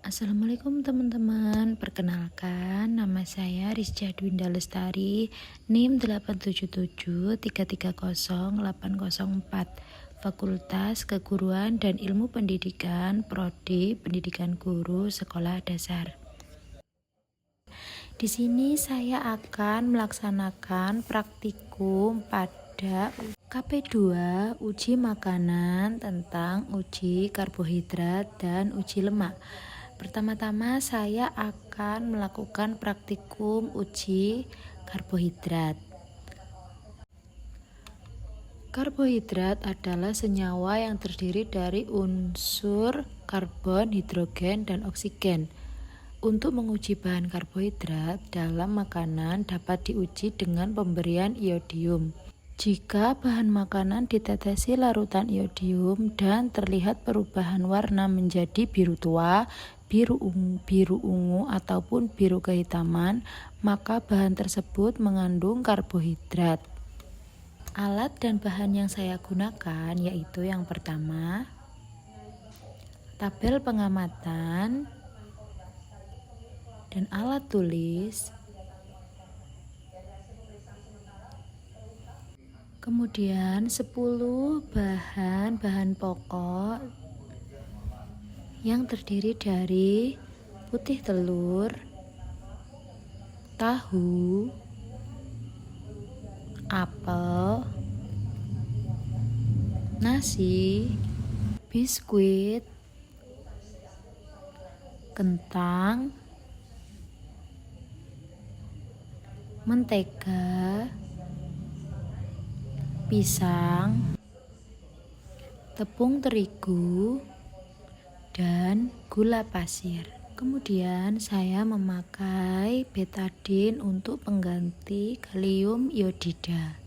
Assalamualaikum teman-teman, perkenalkan nama saya Rizja Dwinda Lestari, NIM 877330804, Fakultas Keguruan dan Ilmu Pendidikan, Prodi Pendidikan Guru Sekolah Dasar. Di sini saya akan melaksanakan praktikum pada KP2 uji makanan tentang uji karbohidrat dan uji lemak. Pertama-tama saya akan melakukan praktikum uji karbohidrat. Karbohidrat adalah senyawa yang terdiri dari unsur karbon, hidrogen, dan oksigen. Untuk menguji bahan karbohidrat dalam makanan dapat diuji dengan pemberian iodium. Jika bahan makanan ditetesi larutan iodium dan terlihat perubahan warna menjadi biru tua, biru ungu ataupun biru kehitaman, maka bahan tersebut mengandung karbohidrat. Alat dan bahan yang saya gunakan yaitu yang pertama, tabel pengamatan dan alat tulis. Kemudian 10 bahan pokok yang terdiri dari putih telur, tahu, apel, nasi, biskuit, kentang, mentega, pisang, tepung terigu, dan gula pasir. Kemudian saya memakai betadine untuk pengganti kalium iodida.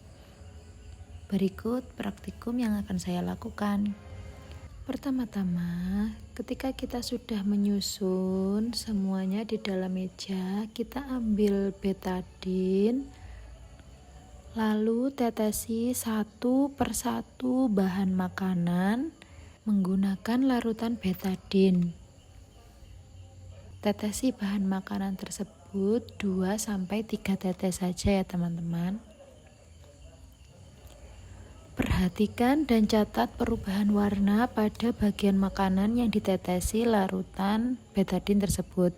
Berikut praktikum yang akan saya lakukan. Pertama-tama, ketika kita sudah menyusun semuanya di dalam meja, kita ambil betadine, lalu tetesi satu persatu bahan makanan menggunakan larutan betadine. Tetesi bahan makanan tersebut 2-3 tetes saja ya teman-teman. Perhatikan dan catat perubahan warna pada bagian makanan yang ditetesi larutan betadine tersebut.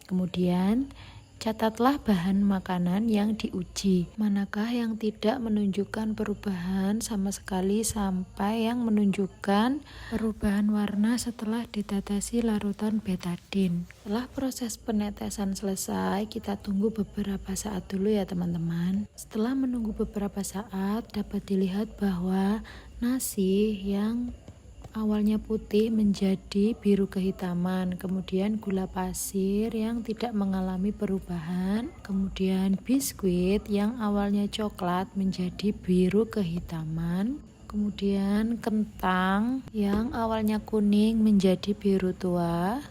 Kemudian, catatlah bahan makanan yang diuji. Manakah yang tidak menunjukkan perubahan sama sekali sampai yang menunjukkan perubahan warna setelah ditetesi larutan betadine. Setelah proses penetesan selesai, kita tunggu beberapa saat dulu ya teman-teman. Setelah menunggu beberapa saat, dapat dilihat bahwa nasi yang awalnya putih menjadi biru kehitaman, kemudian gula pasir yang tidak mengalami perubahan, kemudian biskuit yang awalnya coklat menjadi biru kehitaman, kemudian kentang yang awalnya kuning menjadi biru tua,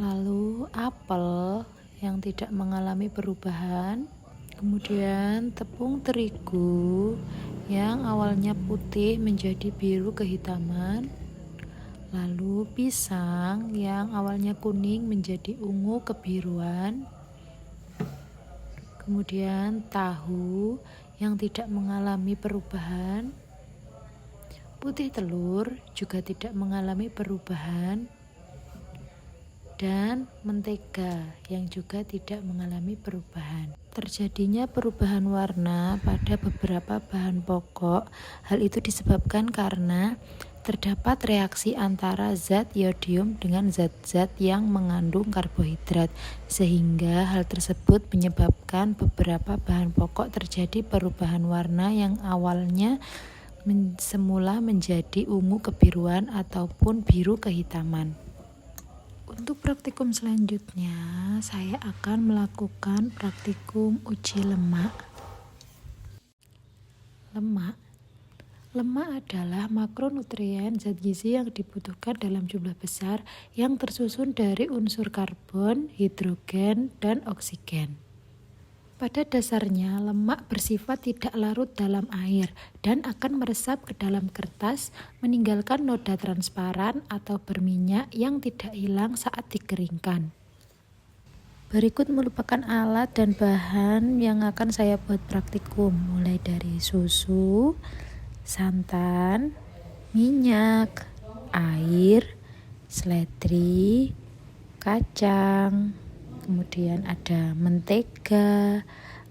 lalu apel yang tidak mengalami perubahan, kemudian tepung terigu yang awalnya putih menjadi biru kehitaman, lalu pisang yang awalnya kuning menjadi ungu kebiruan, kemudian tahu yang tidak mengalami perubahan, putih telur juga tidak mengalami perubahan, dan mentega yang juga tidak mengalami perubahan. Terjadinya perubahan warna pada beberapa bahan pokok. Hal itu disebabkan karena terdapat reaksi antara zat iodium dengan zat-zat yang mengandung karbohidrat, sehingga hal tersebut menyebabkan beberapa bahan pokok terjadi perubahan warna yang awalnya semula menjadi ungu kebiruan ataupun biru kehitaman. Untuk praktikum selanjutnya, saya akan melakukan praktikum uji lemak. Lemak adalah makronutrien zat gizi yang dibutuhkan dalam jumlah besar yang tersusun dari unsur karbon, hidrogen, dan oksigen. Pada dasarnya, lemak bersifat tidak larut dalam air dan akan meresap ke dalam kertas, meninggalkan noda transparan atau berminyak yang tidak hilang saat dikeringkan. Berikut merupakan alat dan bahan yang akan saya buat praktikum, mulai dari susu, santan, minyak, air, seledri, kacang, kemudian ada mentega,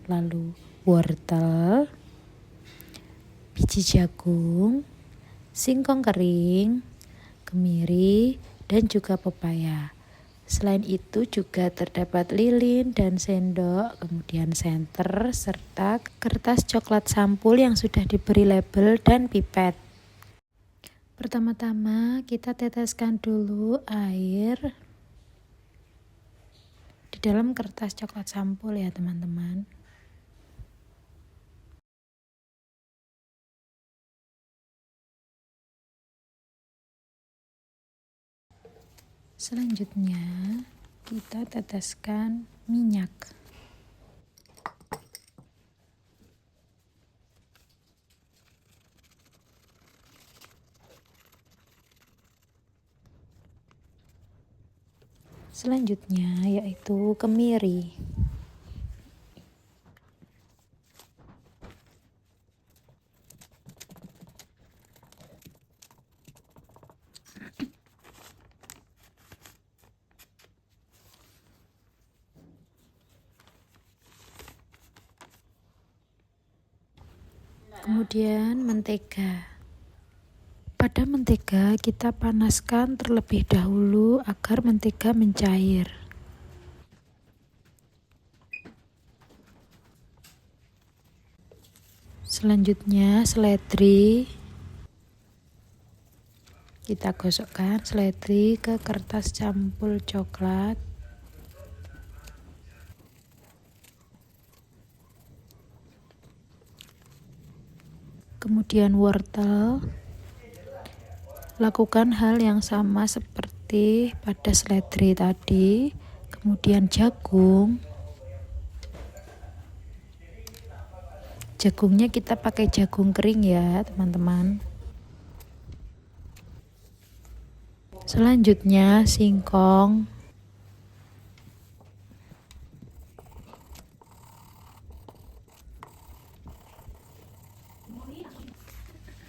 lalu wortel, biji jagung, singkong kering, kemiri, dan juga pepaya. Selain itu juga terdapat lilin dan sendok, kemudian senter, serta kertas coklat sampul yang sudah diberi label dan pipet. Pertama-tama kita teteskan dulu air di dalam kertas coklat sampul ya teman-teman. Selanjutnya kita teteskan minyak. Selanjutnya yaitu kemiri. Kemudian mentega. Pada mentega kita panaskan terlebih dahulu agar mentega mencair. Selanjutnya seledri. Kita gosokkan seledri ke kertas campur coklat. Kemudian wortel. Lakukan hal yang sama seperti pada seledri tadi. Kemudian jagung. Jagungnya kita pakai jagung kering ya, teman-teman. Selanjutnya singkong.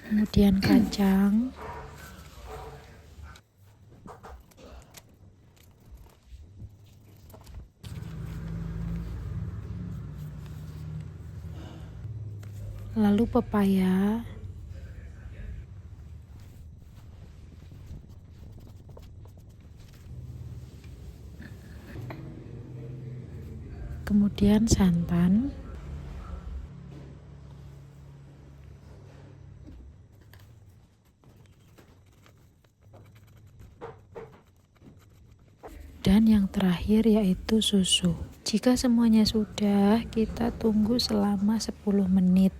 Kemudian kacang. Lalu pepaya. Kemudian santan. Dan yang terakhir yaitu susu. Jika semuanya sudah, kita tunggu selama 10 menit.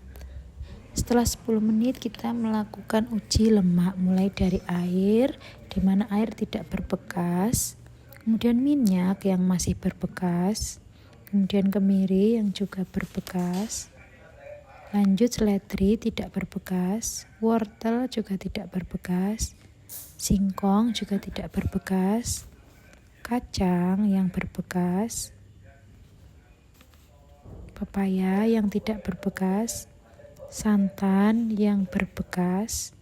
Setelah 10 menit kita melakukan uji lemak, mulai dari air, di mana air tidak berbekas, kemudian minyak yang masih berbekas, kemudian kemiri yang juga berbekas, lanjut seledri tidak berbekas, wortel juga tidak berbekas, singkong juga tidak berbekas, kacang yang berbekas, pepaya yang tidak berbekas, santan yang berbekas,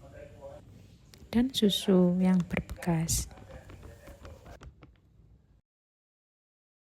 dan susu yang berbekas.